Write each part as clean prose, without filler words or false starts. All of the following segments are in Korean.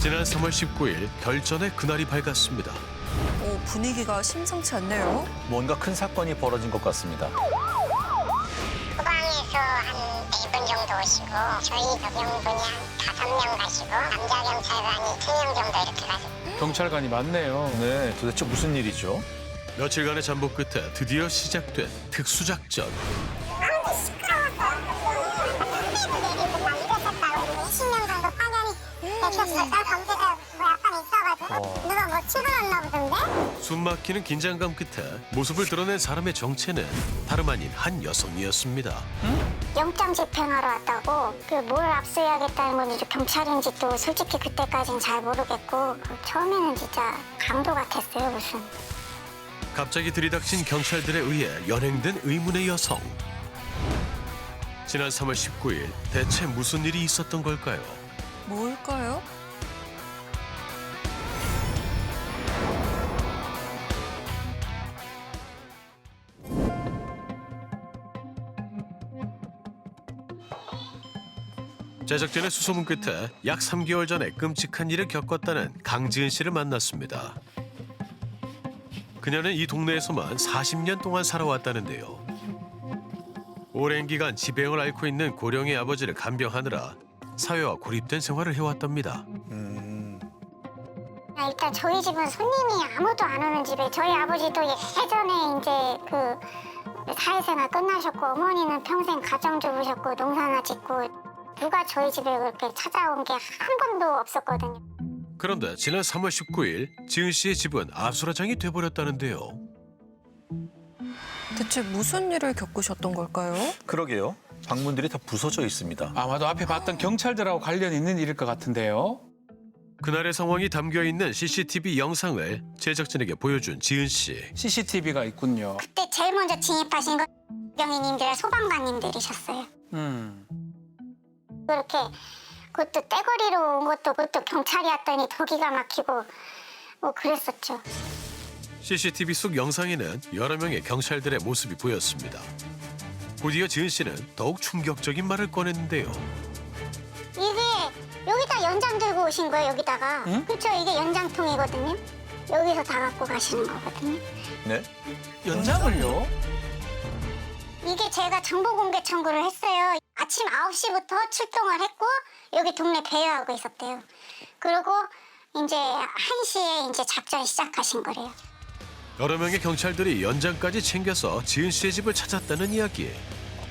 지난 3월 19일 결전의 그날이 밝았습니다. 분위기가 심상치 않네요. 뭔가 큰 사건이 벌어진 것 같습니다. 후방에서 한 4분 정도 오시고 저희 여경분이 한 5명 가시고 남자 경찰관이 2명 정도 이렇게 가시고 경찰관이 많네요. 네, 도대체 무슨 일이죠? 며칠간의 잠복 끝에 드디어 시작된 특수작전. 내리고 막 이랬었다고 20명 정도 파견이 되셨을까? 범죄자 뭐 약간 있어가지고 누가 뭐 출근했나 보던데? 숨막히는 긴장감 끝에 모습을 드러낸 사람의 정체는 다름 아닌 한 여성이었습니다. 영장 집행하러 왔다고 뭘 압수해야겠다는 건지 경찰인지 또 솔직히 그때까지는 잘 모르겠고 처음에는 진짜 강도 같았어요 무슨. 갑자기 들이닥친 경찰들에 의해 연행된 의문의 여성. 지난 3월 19일 대체 무슨 일이 있었던 걸까요? 뭘까요? 제작진의 수소문 끝에 약 3개월 전에 끔찍한 일을 겪었다는 강지은 씨를 만났습니다. 그녀는 이 동네에서만 40년 동안 살아왔다는데요. 오랜 기간 지병을 앓고 있는 고령의 아버지를 간병하느라 사회와 고립된 생활을 해왔답니다. 일단 저희 집은 손님이 아무도 안 오는 집에 저희 아버지도 예전에 이제 그 사회생활 끝나셨고 어머니는 평생 가정주부셨고 농사나 짓고 누가 저희 집에 그렇게 찾아온 게 한 번도 없었거든요. 그런데 지난 3월 19일 지은 씨의 집은 아수라장이 돼버렸다는데요. 대체 무슨 일을 겪으셨던 걸까요? 그러게요. 방문들이 다 부서져 있습니다. 아마도 앞에 봤던 경찰들하고 관련 있는 일일 것 같은데요. 그날의 상황이 담겨있는 CCTV 영상을 제작진에게 보여준 지은 씨. CCTV가 있군요. 그때 제일 먼저 진입하신 건 경위님들 소방관님들이셨어요. 그렇게 그것도 떼거리로 온 것도 그것도 경찰이었더니 더 기가 막히고 뭐 그랬었죠. CCTV 속 영상에는 여러 명의 경찰들의 모습이 보였습니다. 곧이어 지은 씨는 더욱 충격적인 말을 꺼냈는데요. 이게 여기다 연장 들고 오신 거예요, 여기다가. 응? 그렇죠, 이게 연장통이거든요. 여기서 다 갖고 가시는 거거든요. 네? 연장을요? 이게 제가 정보공개 청구를 했어요. 아침 9시부터 출동을 했고 여기 동네 배회하고 있었대요. 그리고 이제 1시에 이제 작전 시작하신 거래요. 여러 명의 경찰들이 연장까지 챙겨서 지은 씨의 집을 찾았다는 이야기.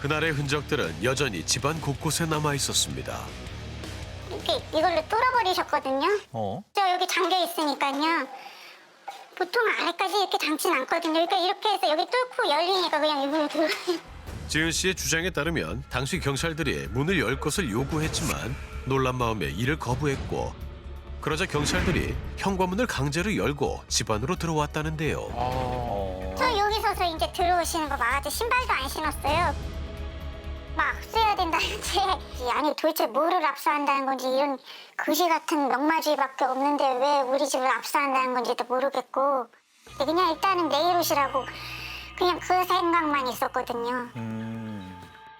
그날의 흔적들은 여전히 집안 곳곳에 남아 있었습니다. 이렇게 이걸로 뚫어버리셨거든요. 저 여기 잠겨 있으니까요. 보통 아래까지 이렇게 잠진 않거든요. 그러니까 이렇게 해서 여기 뚫고 열리니까 그냥 이걸로 들어요. 지은 씨의 주장에 따르면 당시 경찰들이 문을 열 것을 요구했지만 놀란 마음에 이를 거부했고 그러자 경찰들이 현관문을 강제로 열고 집 안으로 들어왔다는데요. 저 여기 서서 이제 들어오시는 거 막아도 신발도 안 신었어요. 막 압수해야 된다는지 아니 도대체 뭐를 압수한다는 건지 이런 거지 같은 명마주의밖에 없는데 왜 우리 집을 압수한다는 건지도 모르겠고 그냥 일단은 내일 오시라고 그냥 그 생각만 있었거든요.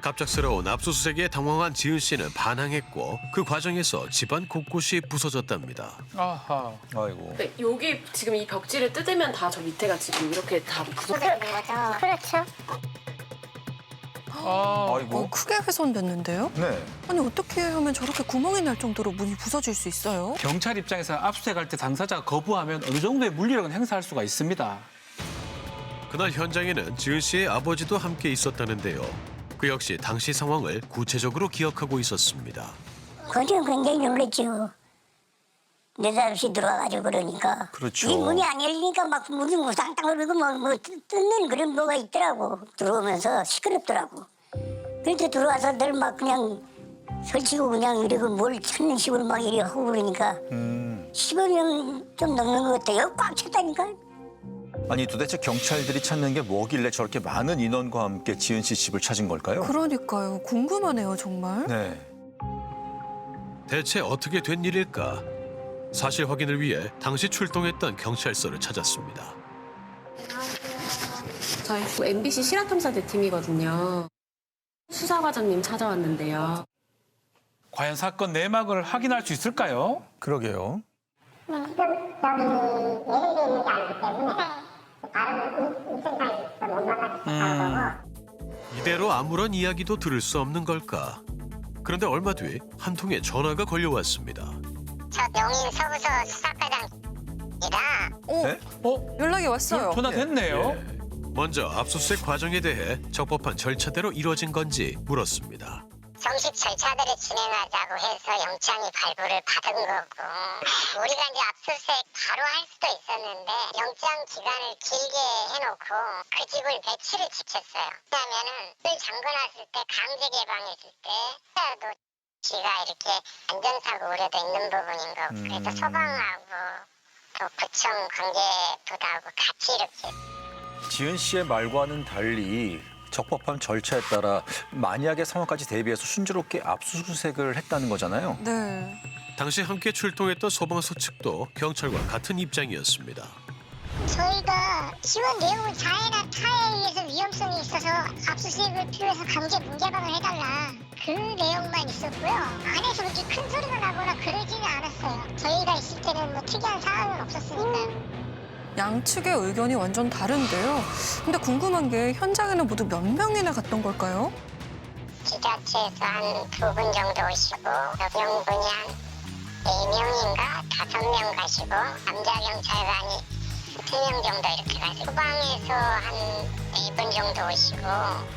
갑작스러운 압수수색에 당황한 지은 씨는 반항했고 그 과정에서 집안 곳곳이 부서졌답니다. 아하. 아이고. 네, 여기 지금 이 벽지를 뜯으면 다 저 밑에가 지금 이렇게 다 부서. 그렇죠. 아이고. 크게 훼손됐는데요? 네. 아니 어떻게 하면 저렇게 구멍이 날 정도로 문이 부서질 수 있어요? 경찰 입장에서 압수수색할 때 당사자가 거부하면 어느 정도의 물리력은 행사할 수가 있습니다. 그날 현장에는 지은 씨의 아버지도 함께 있었다는데요. 그 역시 당시 상황을 구체적으로 기억하고 있었습니다. 그죠, 굉장히 놀랬죠. 느닷없이 들어와가지고 그러니까. 그렇죠. 이 문이 안 열리니까 막 문이 무상땅 그러고 뭐 뜯는 그런 뭐가 있더라고. 들어오면서 시끄럽더라고. 그래서 들어와서 늘 막 그냥 설치고 그냥 이러고 뭘 찾는 식으로 막 이래 하고 그러니까 15명 좀 넘는 것 같아요. 꽉 찼다니까. 아니 도대체 경찰들이 찾는 게 뭐길래 저렇게 많은 인원과 함께 지은 씨 집을 찾은 걸까요? 그러니까요. 궁금하네요, 정말. 네. 대체 어떻게 된 일일까? 사실 확인을 위해 당시 출동했던 경찰서를 찾았습니다. 저희 MBC 실화탐사대 팀이거든요. 수사과장님 찾아왔는데요. 과연 사건 내막을 확인할 수 있을까요? 그러게요. 이대로 아무런 이야기도 들을 수 없는 걸까? 그런데 얼마 뒤 한 통의 전화가 걸려왔습니다. 저 용인 서부서 수사과장이라 네? 연락이 왔어요. 전화 됐네요. 먼저 압수수색 과정에 대해 적법한 절차대로 이루어진 건지 물었습니다. 정식 절차들을 진행하자고 해서 영장이 발부를 받은 거고 우리가 이제 압수수색 바로 할 수도 있었는데 영장 기간을 길게 해놓고 그 집을 며칠을 지켰어요. 왜냐하면은 을 잠궈놨을 때 강제 개방했을 때 도 지가 이렇게 안전사고 우려도 있는 부분인 거고 그래서 소방하고 또 구청 관계부하고 같이 이렇게 지은 씨의 말과는 달리 적법한 절차에 따라 만약의 상황까지 대비해서 순조롭게 압수수색을 했다는 거잖아요. 네. 당시 함께 출동했던 소방서 측도 경찰과 같은 입장이었습니다. 저희가 지원 내용을 자해나 타해에 의해서 위험성이 있어서 압수수색을 필요해서 강제 문개방을 해달라 그 내용만 있었고요. 안에서 그렇게 큰 소리가 나거나 그러지는 않았어요. 저희가 있을 때는 뭐 특이한 상황은 없었으니까요. 양측의 의견이 완전 다른데요. 근데 궁금한 게 현장에는 모두 몇 명이나 갔던 걸까요? 지자체에서 한 2분 정도 오시고 여성분이 한 4명인가 5명 가시고 남자 경찰관이 3명 정도 이렇게 가시고 소방에서 한 4분 정도 오시고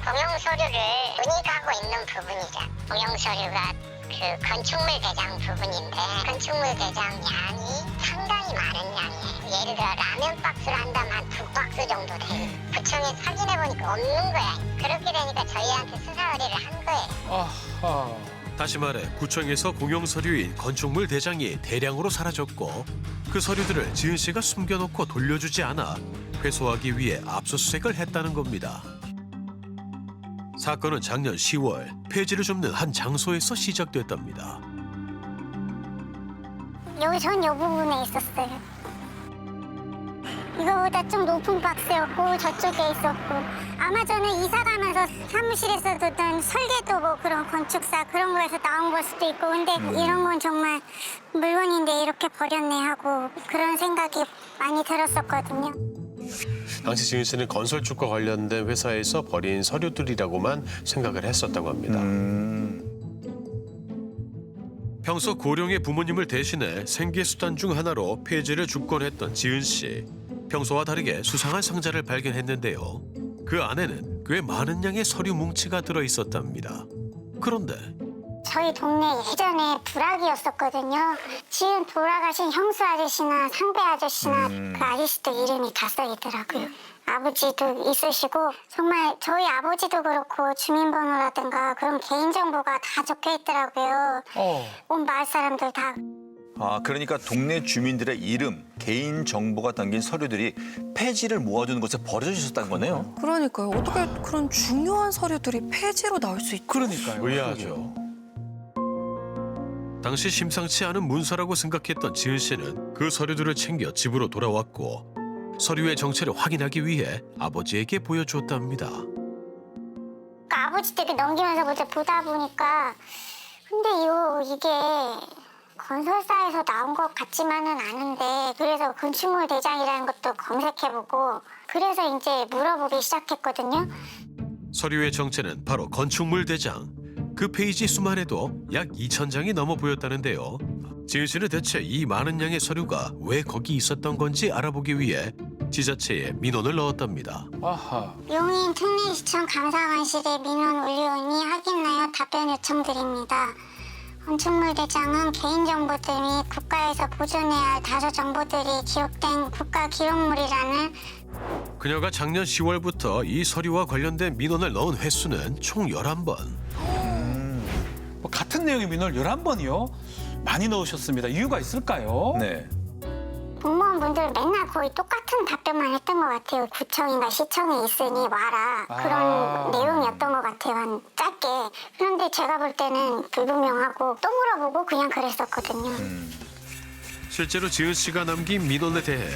공용 서류를 운익하고 있는 부분이죠. 공용 서류가 그 건축물 대장 부분인데 건축물 대장 양이 상당히 많은 양이에요. 예를 들어 라면 박스를 한다면 한 2박스 정도 돼요. 구청에서 확인해보니까 없는 거야. 그렇게 되니까 저희한테 수사 의뢰를 한 거예요. 아하. 다시 말해 구청에서 공용 서류인 건축물 대장이 대량으로 사라졌고 그 서류들을 지은 씨가 숨겨놓고 돌려주지 않아 회수하기 위해 압수수색을 했다는 겁니다. 사건은 작년 10월 폐지를 줍는 한 장소에서 시작됐답니다. 전 요 부분에 있었어요. 이거보다 좀 높은 박스였고 저쪽에 있었고 아마 저는 이사 가면서 사무실에서 두던 설계도 뭐 그런 건축사 그런 거에서 나온 걸 수도 있고 근데 이런 건 정말 물건인데 이렇게 버렸네 하고 그런 생각이 많이 들었었거든요. 당시 지은 씨는 건설축과 관련된 회사에서 버린 서류들이라고만 생각을 했었다고 합니다. 평소 고령의 부모님을 대신해 생계수단 중 하나로 폐지를 줍곤 했던 지은 씨. 평소와 다르게 수상한 상자를 발견했는데요. 그 안에는 꽤 많은 양의 서류 뭉치가 들어있었답니다. 그런데 저희 동네 예전에 부락이었었거든요. 지금 돌아가신 형수 아저씨나 상배 아저씨나 그 아저씨도 이름이 다 써있더라고요. 아버지도 있으시고 정말 저희 아버지도 그렇고 주민번호라든가 그런 개인정보가 다 적혀있더라고요. 온 마을 사람들 다. 아, 그러니까 동네 주민들의 이름, 개인 정보가 담긴 서류들이 폐지를 모아두는 곳에 버려져 있었다는 거네요. 그러니까요. 어떻게 그런 중요한 서류들이 폐지로 나올 수 있죠? 그러니까요. 의아하죠. 당시 심상치 않은 문서라고 생각했던 지은 씨는 그 서류들을 챙겨 집으로 돌아왔고 서류의 정체를 확인하기 위해 아버지에게 보여주었답니다. 그러니까 아버지 댁에 넘기면서 보다 보니까 근데 이게 건설사에서 나온 것 같지만은 않은데 그래서 건축물 대장이라는 것도 검색해보고 그래서 이제 물어보기 시작했거든요. 서류의 정체는 바로 건축물 대장. 그 페이지 수만 해도 약 2,000장이 넘어 보였다는데요. 지은 씨는 대체 이 많은 양의 서류가 왜 거기 있었던 건지 알아보기 위해 지자체에 민원을 넣었답니다. 아하. 용인 특례시청 감사관실에 민원 올려오니 확인하여 답변 요청드립니다. 건축물 대장은 개인정보들 및 국가에서 보존해야 할 다수 정보들이 기록된 국가 기록물이라는 그녀가 작년 10월부터 이 서류와 관련된 민원을 넣은 횟수는 총 11번. 뭐 같은 내용의 민원을 11번이요? 많이 넣으셨습니다. 이유가 있을까요? 네. 공무원분들 맨날 거의 똑같은 답변만 했던 것 같아요. 구청인가 시청에 있으니 와라. 그런 내용이었던 것 같아요. 한 짧게. 그런데 제가 볼 때는 불분명하고 또 물어보고 그냥 그랬었거든요. 실제로 지은 씨가 남긴 민원에 대해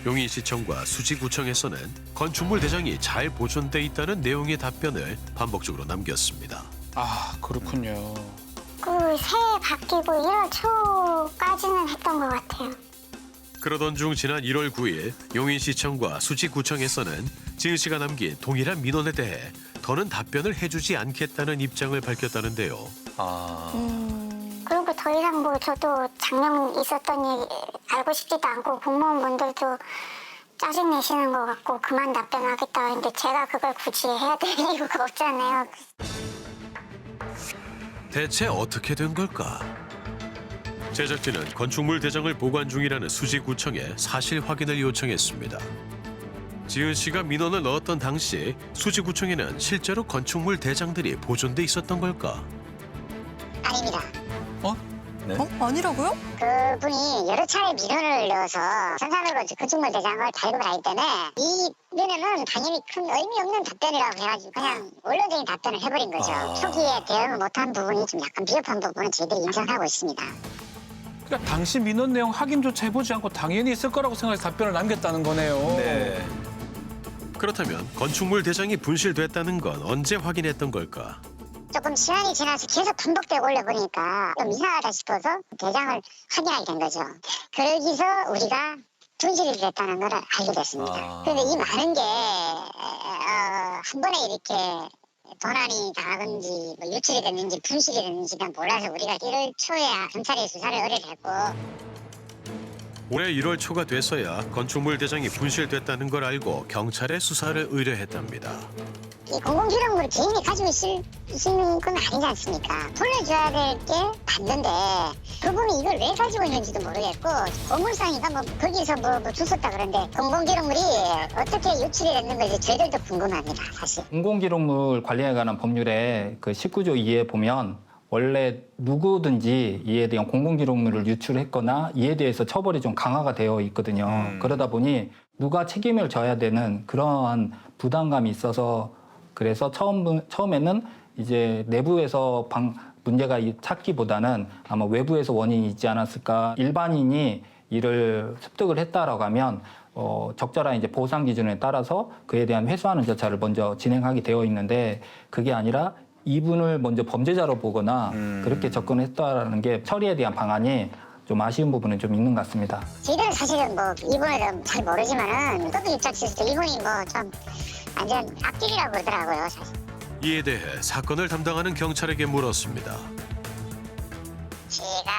용인시청과 수지구청에서는 건축물 대장이 잘 보존돼 있다는 내용의 답변을 반복적으로 남겼습니다. 아, 그렇군요. 그 새해 바뀌고 1월 초까지는 했던 것 같아요. 그러던 중 지난 1월 9일 용인시청과 수지구청에서는 지은 씨가 남긴 동일한 민원에 대해 더는 답변을 해주지 않겠다는 입장을 밝혔다는데요. 그리고 더 이상 뭐 저도 작년 있었던 얘기 알고 싶지도 않고 공무원분들도 짜증 내시는 것 같고 그만 답변하겠다 했는데 제가 그걸 굳이 해야 될 이유가 없잖아요. 대체 어떻게 된 걸까? 제작진은 건축물 대장을 보관 중이라는 수지구청에 사실 확인을 요청했습니다. 지은 씨가 민원을 넣었던 당시 수지구청에는 실제로 건축물 대장들이 보존돼 있었던 걸까? 아닙니다. 네. 아니라고요? 그분이 여러 차례 민원을 넣어서 전산으로 건축물 대장을 발급을 하기 때문에 이 민원은 당연히 큰 의미 없는 답변이라고 해가지고 그냥 원론적인 답변을 해버린 거죠. 초기에 대응을 못한 부분이 좀 약간 비협한 부분은 저희들이 인정하고 있습니다. 그러니까 당시 민원 내용 확인조차 해보지 않고 당연히 있을 거라고 생각해서 답변을 남겼다는 거네요. 네. 그렇다면 건축물 대장이 분실됐다는 건 언제 확인했던 걸까? 조금 시간이 지나서 계속 반복되고 올려보니까 좀 이상하다 싶어서 대장을 확인하게 된 거죠. 그러기서 우리가 분실이 됐다는 걸 알게 됐습니다. 그런데 이 많은 게 한 번에 이렇게 도난이 당하든지 뭐 유출이 됐는지 분실이 됐는지는 몰라서 우리가 1월 초에 경찰에 수사를 의뢰했고 올해 1월 초가 돼서야 건축물 대장이 분실됐다는 걸 알고 경찰에 수사를 의뢰했답니다. 이 공공기록물을 개인이 가지고 있는 건 아니지 않습니까? 돌려줘야 될 게 맞는데 그분이 이걸 왜 가지고 있는지도 모르겠고 건물상이가 뭐 거기서 뭐 주웠다 그러는데 공공기록물이 어떻게 유출이 됐는 건지 저희들도 궁금합니다, 사실. 공공기록물 관리에 관한 법률의 그 19조 2에 보면 원래 누구든지 이에 대한 공공기록물을 유출했거나 이에 대해서 처벌이 좀 강화가 되어 있거든요. 그러다 보니 누가 책임을 져야 되는 그러한 부담감이 있어서 그래서 처음에는 이제 내부에서 문제가 찾기보다는 아마 외부에서 원인이 있지 않았을까. 일반인이 이를 습득을 했다라고 하면 적절한 이제 보상 기준에 따라서 그에 대한 회수하는 절차를 먼저 진행하게 되어 있는데 그게 아니라 이분을 먼저 범죄자로 보거나 그렇게 접근했다라는 게 처리에 대한 방안이 좀 아쉬운 부분은 좀 있는 것 같습니다. 저희들은 사실은 뭐 이분을 잘 모르지만은 저도 입장에서 이분이 뭐 좀 완전 악질이라고 그러더라고요, 사실. 이에 대해 사건을 담당하는 경찰에게 물었습니다. 제가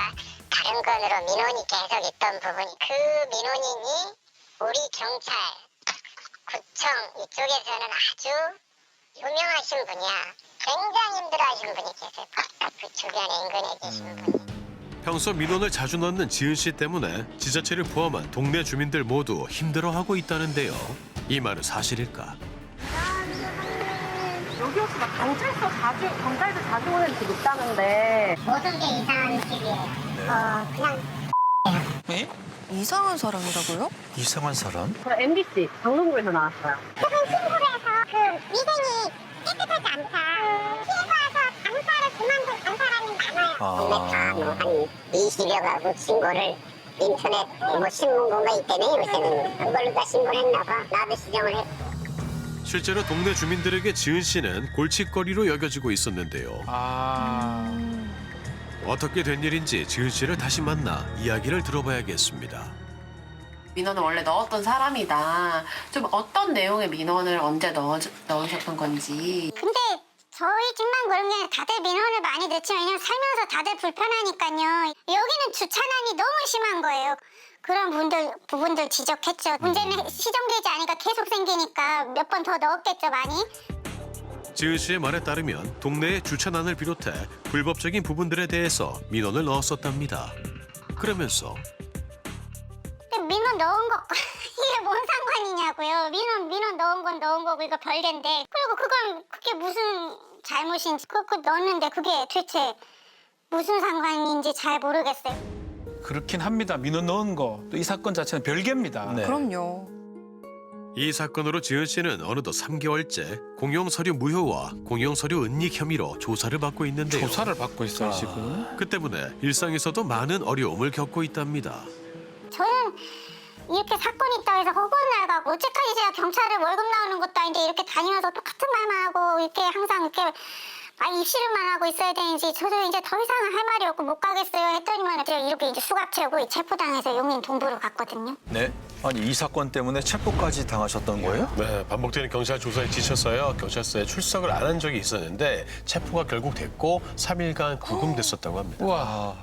다른 건으로 민원이 계속 있던 부분이 그 민원인이 우리 경찰, 구청 이쪽에서는 아주 유명하신 분이야. 굉장히 힘들어하시는 분이 계세요. 그 주변에 인근에 계시는 분이. 평소 민원을 자주 넣는 지은 씨 때문에 지자체를 포함한 동네 주민들 모두 힘들어하고 있다는데요. 이 말은 사실일까? 여기 혹시 막 경찰도 자주 오는 집 있다는데 모든 게 이상한 집이에요. 그냥 네? 이상한 사람이라고요? 이상한 사람? 저 MBC 방송국에서 나왔어요. 최근 신고를 해서 그 위생이 깨끗하지 않다. 피해가 와서 장사를 그만둔 간 사람이 많아요. 동네 다뭐한 20여 가구 신고를 인터넷 뭐 신문 본 거 있다네. 요새는 그걸로 다 신고를 했나 봐. 나도 시정을 해. 실제로 동네 주민들에게 지은 씨는 골칫거리로 여겨지고 있었는데요. 어떻게 된 일인지 지은 씨를 다시 만나 이야기를 들어봐야겠습니다. 민원을 원래 넣었던 사람이다. 좀 어떤 내용의 민원을 언제 넣으셨던 건지. 근데 저희 집만 그런 게 아니라 다들 민원을 많이 넣지만 왜냐면 살면서 다들 불편하니까요. 여기는 주차난이 너무 심한 거예요. 그런 부분들 지적했죠. 문제는 시정되지 않으니까 계속 생기니까 몇 번 더 넣었겠죠, 많이. 지은 씨의 말에 따르면 동네의 주차난을 비롯해 불법적인 부분들에 대해서 민원을 넣었었답니다. 그러면서 민원 넣은 것과 이게 뭔 상관이냐고요. 민원 넣은 건 넣은 거고 이거 별개인데. 그리고 그게 무슨 잘못인지 그거 넣었는데 그게 도대체 무슨 상관인지 잘 모르겠어요. 그렇긴 합니다. 민원 넣은 거. 또 이 사건 자체는 별개입니다. 네. 그럼요. 이 사건으로 지은 씨는 어느덧 3개월째 공용서류 무효와 공용서류 은닉 혐의로 조사를 받고 있는데요. 조사를 받고 있어요, 지금. 그 때문에 일상에서도 많은 어려움을 겪고 있답니다. 저는 이렇게 사건이 있다고 해서 허구한 날 가고 어쨌까지 제가 경찰에 월급 나오는 것도 아닌데 이렇게 다니면서 똑같은 말만 하고 이렇게 항상 이렇게 아니 입시를만 하고 있어야 되는지 저도 이제 더 이상 할 말이 없고 못 가겠어요 했더니만 제가 이렇게 이제 수갑 채우고 체포당해서 용인 동부로 갔거든요. 네. 아니 이 사건 때문에 체포까지 당하셨던 거예요? 네, 반복되는 경찰 조사에 지쳐서요. 경찰서에 출석을 안 한 적이 있었는데 체포가 결국 됐고 3일간 구금됐었다고 합니다. 와.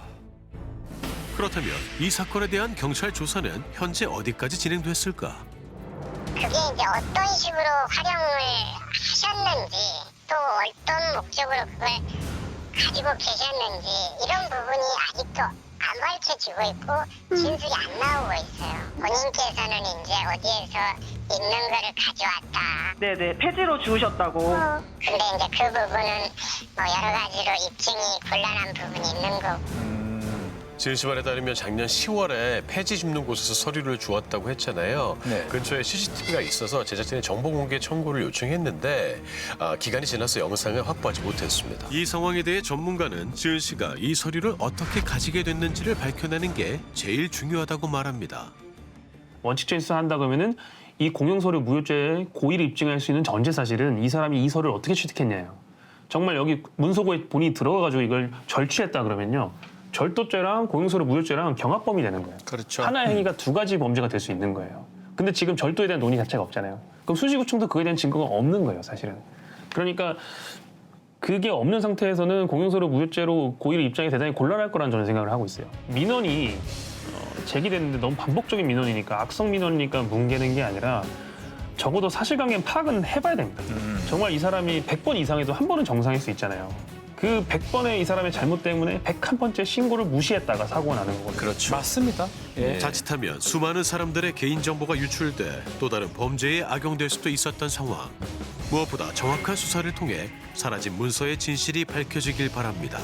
그렇다면 이 사건에 대한 경찰 조사는 현재 어디까지 진행됐을까? 그게 이제 어떤 식으로 활용을 하셨는지 또 어떤 목적으로 그걸 가지고 계셨는지 이런 부분이 아직도 안 밝혀지고 있고 진술이 안 나오고 있어요. 본인께서는 이제 어디에서 있는 거를 가져왔다. 네네, 폐지로 주우셨다고. 근데 이제 그 부분은 뭐 여러 가지로 입증이 곤란한 부분이 있는 거고. 지은 씨 말에 따르면 작년 10월에 폐지 줍는 곳에서 서류를 주었다고 했잖아요. 네. 근처에 CCTV가 있어서 제작진이 정보 공개 청구를 요청했는데 기간이 지나서 영상을 확보하지 못했습니다. 이 상황에 대해 전문가는 지은 씨가 이 서류를 어떻게 가지게 됐는지를 밝혀내는 게 제일 중요하다고 말합니다. 원칙적인 수사한다 그러면은 이 공용서류 무효죄의 고의를 입증할 수 있는 전제 사실은 이 사람이 이 서류를 어떻게 취득했냐예요. 정말 여기 문서고에 본인이 들어가가지고 이걸 절취했다 그러면요. 절도죄랑 공용서류 무효죄랑 경합범이 되는 거예요. 그렇죠. 하나의 행위가 두 가지 범죄가 될 수 있는 거예요. 근데 지금 절도에 대한 논의 자체가 없잖아요. 그럼 수지구청도 그에 대한 증거가 없는 거예요, 사실은. 그러니까 그게 없는 상태에서는 공용서류 무효죄로 고의를 입증이 대단히 곤란할 거라는 저는 생각을 하고 있어요. 민원이 제기됐는데 너무 반복적인 민원이니까 악성 민원이니까 뭉개는 게 아니라 적어도 사실관계 파악은 해봐야 됩니다. 정말 이 사람이 100번 이상해도 한 번은 정상일 수 있잖아요. 그 100번의 이 사람의 잘못 때문에 101번째 신고를 무시했다가 사고가 나는 거거든요. 그렇죠. 맞습니다. 예. 자칫하면 수많은 사람들의 개인정보가 유출돼 또 다른 범죄에 악용될 수도 있었던 상황. 무엇보다 정확한 수사를 통해 사라진 문서의 진실이 밝혀지길 바랍니다.